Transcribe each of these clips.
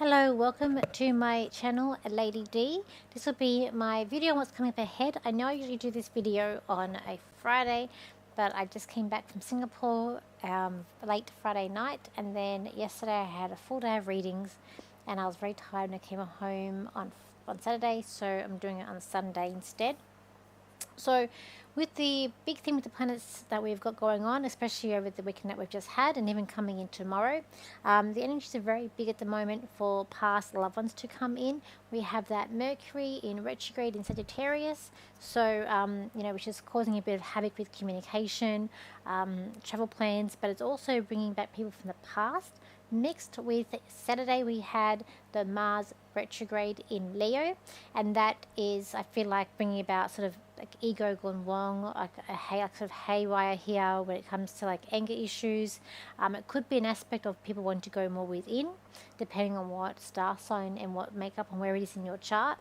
Hello, welcome to my channel, Lady D. This will be my video on what's coming up ahead. I know I usually do this video on a Friday, but I just came back from Singapore late Friday night, and then yesterday I had a full day of readings, and I was very tired when I came home on Saturday, so I'm doing it on Sunday instead. So with the big thing with the planets that we've got going on, especially over the weekend that we've just had and even coming in tomorrow, the energies are very big at the moment for past loved ones to come in. We have that Mercury in retrograde in Sagittarius, so which is causing a bit of havoc with communication, travel plans, but it's also bringing back people from the past. Mixed with Saturday, we had the Mars retrograde in Leo, and that is, I feel like, bringing about sort of like ego gone wrong, like sort of haywire here when it comes to like anger issues. It could be an aspect of people wanting to go more within, depending on what star sign and what makeup and where it is in your chart.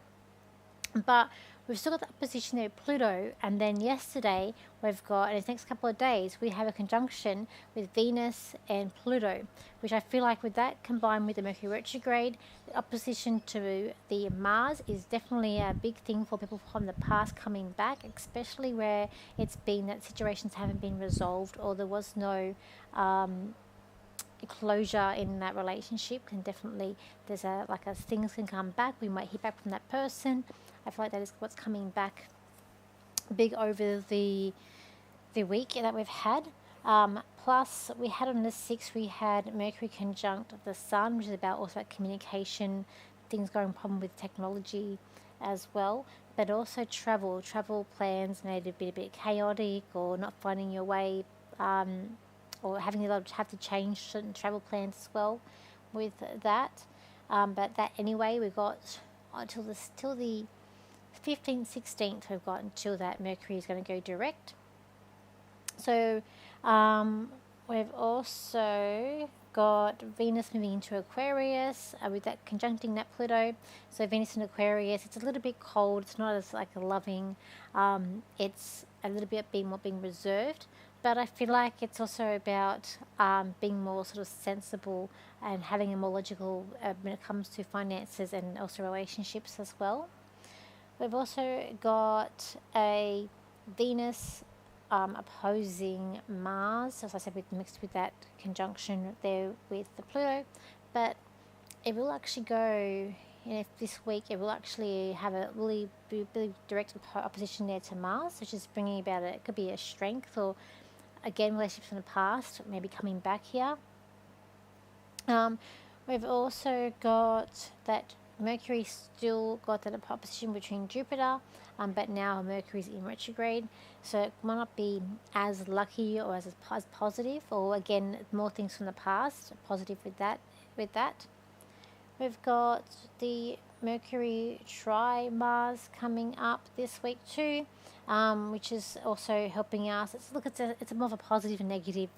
But we've still got the opposition there, Pluto, and then yesterday we've got, in the next couple of days, we have a conjunction with Venus and Pluto, which I feel like with that combined with the Mercury retrograde, the opposition to the Mars is definitely a big thing for people from the past coming back, especially where it's been that situations haven't been resolved or there was no closure in that relationship. Can definitely, there's a things can come back. We might hear back from that person. I feel like that is what's coming back big over the week that we've had. Plus, we had on the 6th, we had Mercury conjunct the Sun, which is about also about communication, things going problem with technology as well, but also travel plans made a bit chaotic or not finding your way, or having to have to change certain travel plans as well with that. But that anyway, we've got until the 15th, 16th, we've got until that Mercury is going to go direct. So we've also got Venus moving into Aquarius with that conjuncting that Pluto. So Venus in Aquarius, it's a little bit cold. It's not as like a loving. It's a little bit being reserved. But I feel like it's also about being more sort of sensible and having a more logical when it comes to finances and also relationships as well. We've also got a Venus opposing Mars, as I said, mixed with that conjunction there with the Pluto. But it will actually go, this week, it will actually have a really direct opposition there to Mars, which is bringing about it could be a strength or, again, relationships from the past, maybe coming back here. We've also got that Mercury still got that opposition between Jupiter, but now Mercury's in retrograde, so it might not be as lucky or as positive, or again, more things from the past, positive with that. We've got the Mercury tri-Mars coming up this week too, which is also helping us. It's more of a positive and negative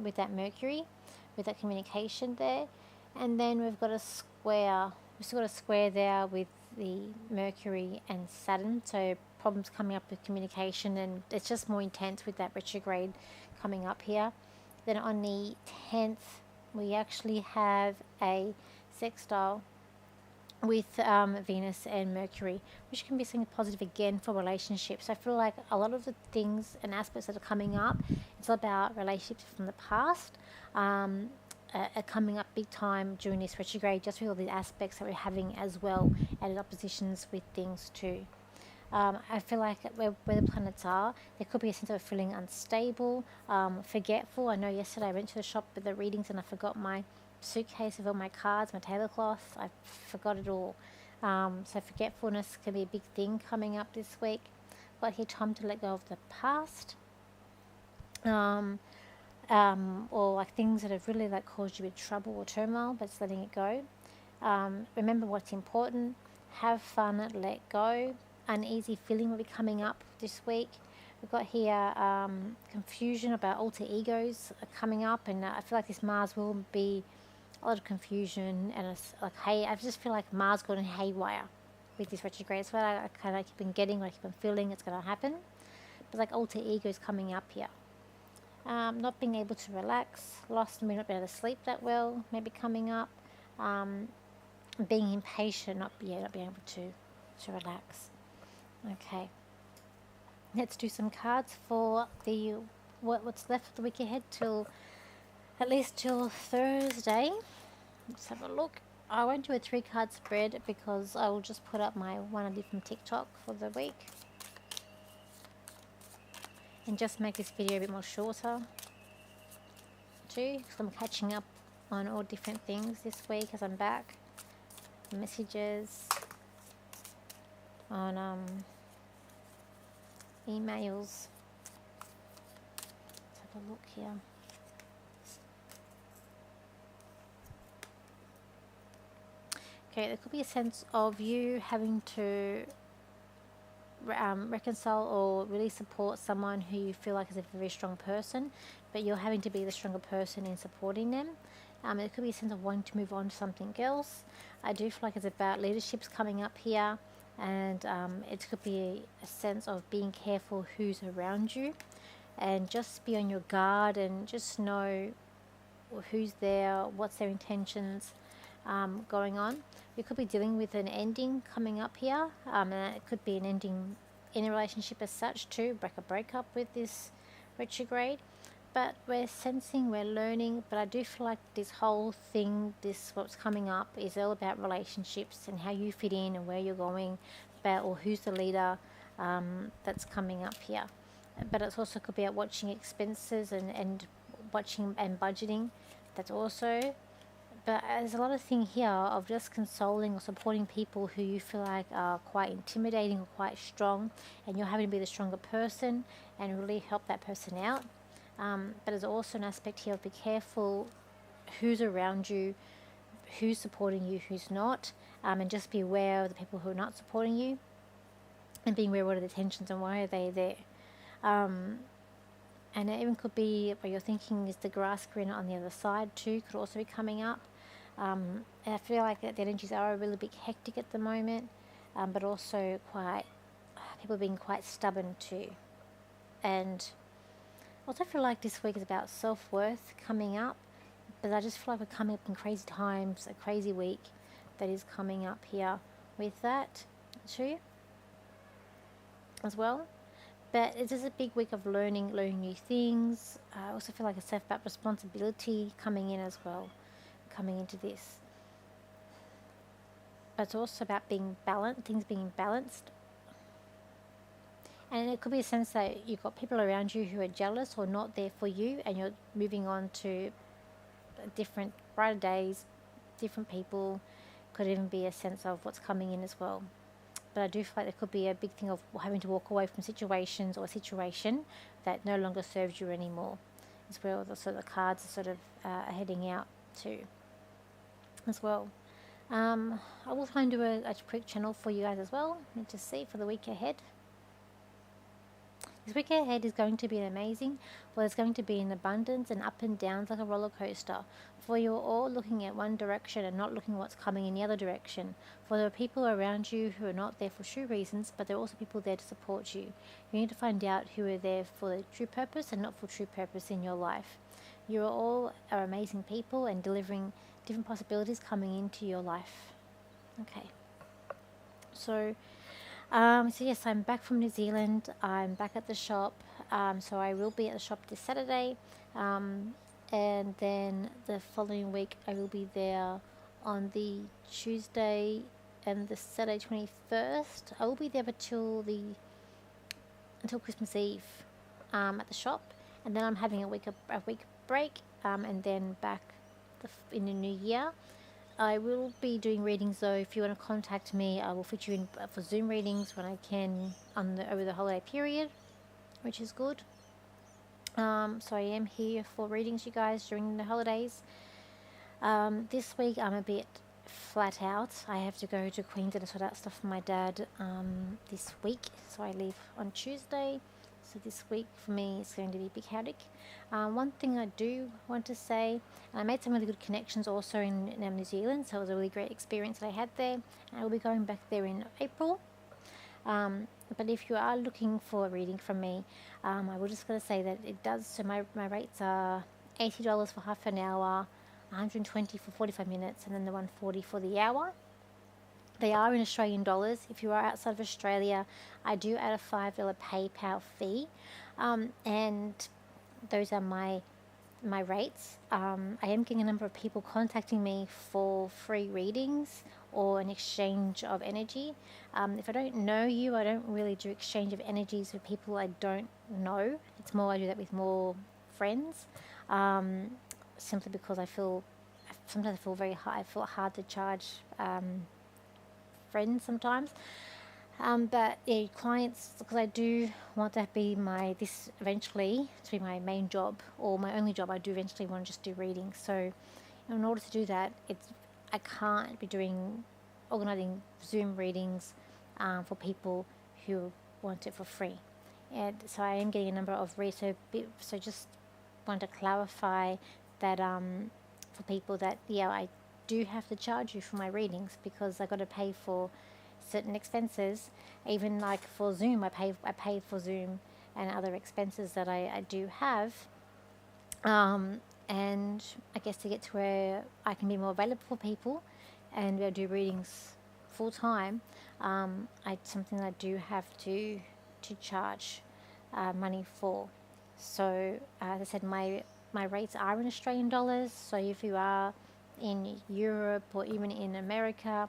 with that Mercury, with that communication there. And then we've got a square. We've still got a square there with the Mercury and Saturn, so problems coming up with communication, and it's just more intense with that retrograde coming up here. Then on the 10th, we actually have a sextile with Venus and Mercury, which can be something positive again for relationships. I feel like a lot of the things and aspects that are coming up, it's about relationships from the past, are coming up big time during this retrograde, just with all the aspects that we're having as well, and oppositions with things too. I feel like where the planets are, there could be a sense of feeling unstable, forgetful. I know yesterday I went to the shop with the readings and I forgot my suitcase with all my cards, my tablecloth. I forgot it all. So forgetfulness can be a big thing coming up this week. But here, time to let go of the past. Or like things that have really like caused you with trouble or turmoil, but just letting it go. Remember what's important. Have fun, let go. Uneasy feeling will be coming up this week. We've got here confusion about alter egos are coming up, and I feel like this Mars will be a lot of confusion, and it's like, hey, I just feel like Mars going haywire with this retrograde. It's what I kind of keep on getting, I keep on feeling it's going to happen. But like alter egos coming up here. Not being able to relax, lost and not being able to sleep that well, maybe coming up. being impatient, not being able to relax. Okay, let's do some cards for the what's left of the week ahead till at least till Thursday. Let's have a look. I won't do a 3 card spread because I will just put up my one I did from TikTok for the week and just make this video a bit more shorter too, because I'm catching up on all different things this week as I'm back. Messages, on emails. Let's have a look here. Okay, there could be a sense of you having to reconcile or really support someone who you feel like is a very strong person, but you're having to be the stronger person in supporting them. It could be a sense of wanting to move on to something else. I do feel like it's about leaderships coming up here, and it could be a sense of being careful who's around you, and just be on your guard and just know who's there, what's their intentions going on. You could be dealing with an ending coming up here, and it could be an ending in a relationship as such too, like a breakup with this retrograde. But we're sensing, we're learning, but I do feel like this whole thing, what's coming up is all about relationships and how you fit in and where you're going, or who's the leader that's coming up here. But it also could be about watching expenses and watching and budgeting. That's also, but there's a lot of thing here of just consoling or supporting people who you feel like are quite intimidating or quite strong, and you're having to be the stronger person and really help that person out. But there's also an aspect here of be careful who's around you, who's supporting you, who's not, and just be aware of the people who are not supporting you, and being aware of what are the tensions and why are they there. And it even could be what you're thinking is the grass greener on the other side too, could also be coming up. And I feel like the energies are a really bit hectic at the moment, but also quite people being quite stubborn too. And also feel like this week is about self-worth coming up, but I just feel like we're coming up in crazy times, a crazy week that is coming up here with that too as well. But it is a big week of learning new things. I also feel like it's about responsibility coming in as well, coming into this. But it's also about being balanced, things being balanced. And it could be a sense that you've got people around you who are jealous or not there for you, and you're moving on to different brighter days, different people. Could even be a sense of what's coming in as well. But I do feel like there could be a big thing of having to walk away from situations or a situation that no longer serves you anymore. As well, the cards are sort of heading out to as well. I will try and do a quick channel for you guys as well, and just see for the week ahead. This week ahead is going to be amazing. Well, it's going to be in abundance and up and downs like a roller coaster. For you're all looking at one direction and not looking what's coming in the other direction. For there are people around you who are not there for true reasons, but there are also people there to support you. You need to find out who are there for the true purpose and not for true purpose in your life. You all are amazing people and delivering different possibilities coming into your life. Okay. So yes, I'm back from New Zealand. I'm back at the shop. So I will be at the shop this Saturday. And then the following week I will be there on the Tuesday and the Saturday 21st. I will be there until Christmas Eve at the shop. And then I'm having a week break, and then back in the new year. I will be doing readings though. If you want to contact me, I will fit you in for Zoom readings when I can over the holiday period, which is good. So I am here for readings, you guys, during the holidays. This week I'm a bit flat out. I have to go to Queensland and sort out stuff for my dad this week. So I leave on Tuesday. So this week for me is going to be a bit chaotic. One thing I do want to say, I made some really good connections also in New Zealand, so it was a really great experience that I had there. I will be going back there in April. But if you are looking for a reading from me, I will just going to say that it does, so my rates are $80 for half an hour, 120 for 45 minutes, and then the 140 for the hour. They are in Australian dollars. If you are outside of Australia, I do add a $5 PayPal fee, and those are my rates. I am getting a number of people contacting me for free readings or an exchange of energy. If I don't know you, I don't really do exchange of energies with people I don't know. It's more I do that with more friends, simply because sometimes I feel very hard. I feel hard to charge friends sometimes. But yeah, clients, because I do want that be this eventually to be my main job or my only job. I do eventually want to just do readings. So in order to do that, I can't be organizing Zoom readings for people who want it for free. And so I am getting a number of reads. So just want to clarify that for people that I do have to charge you for my readings, because I got to pay for certain expenses. Even like for Zoom, I pay for Zoom and other expenses that I do have. And I guess to get to where I can be more available for people and be able to do readings full time, something that I do have to charge money for. So as I said, my rates are in Australian dollars. So if you are in Europe or even in America,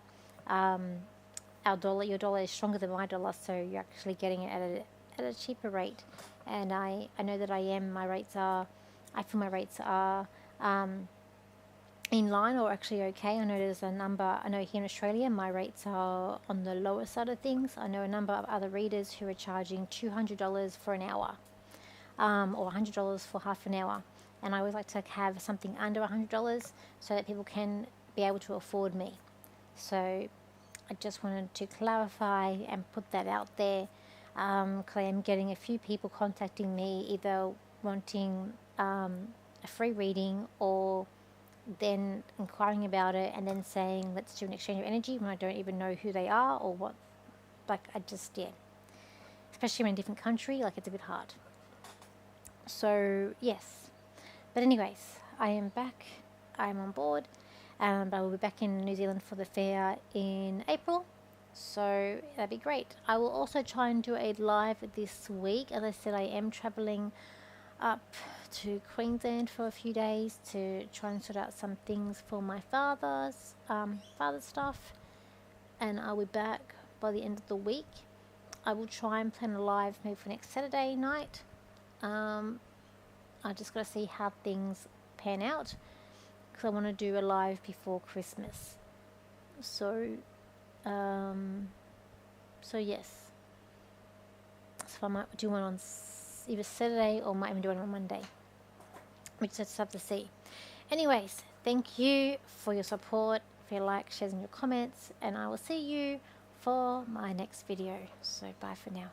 your dollar is stronger than my dollar, so you're actually getting it at a cheaper rate. And I know that I feel my rates are in line or actually okay. I know here in Australia my rates are on the lower side of things. I know a number of other readers who are charging $200 for an hour, or $100 for half an hour. And I always like to have something under $100 so that people can be able to afford me. So I just wanted to clarify and put that out there, because I am getting a few people contacting me either wanting a free reading or then inquiring about it and then saying let's do an exchange of energy when I don't even know who they are or what. Especially in a different country, it's a bit hard. So yes, but anyways, I am back. I'm on board. But I will be back in New Zealand for the fair in April, so that'd be great. I will also try and do a live this week. As I said, I am travelling up to Queensland for a few days to try and sort out some things for my father's stuff, and I'll be back by the end of the week. I will try and plan a live maybe for next Saturday night. I just got to see how things pan out, because I want to do a live before Christmas. So yes. So I might do one on either Saturday or might even do one on Monday. We just have to see. Anyways, thank you for your support, for your likes, shares and your comments, and I will see you for my next video. So bye for now.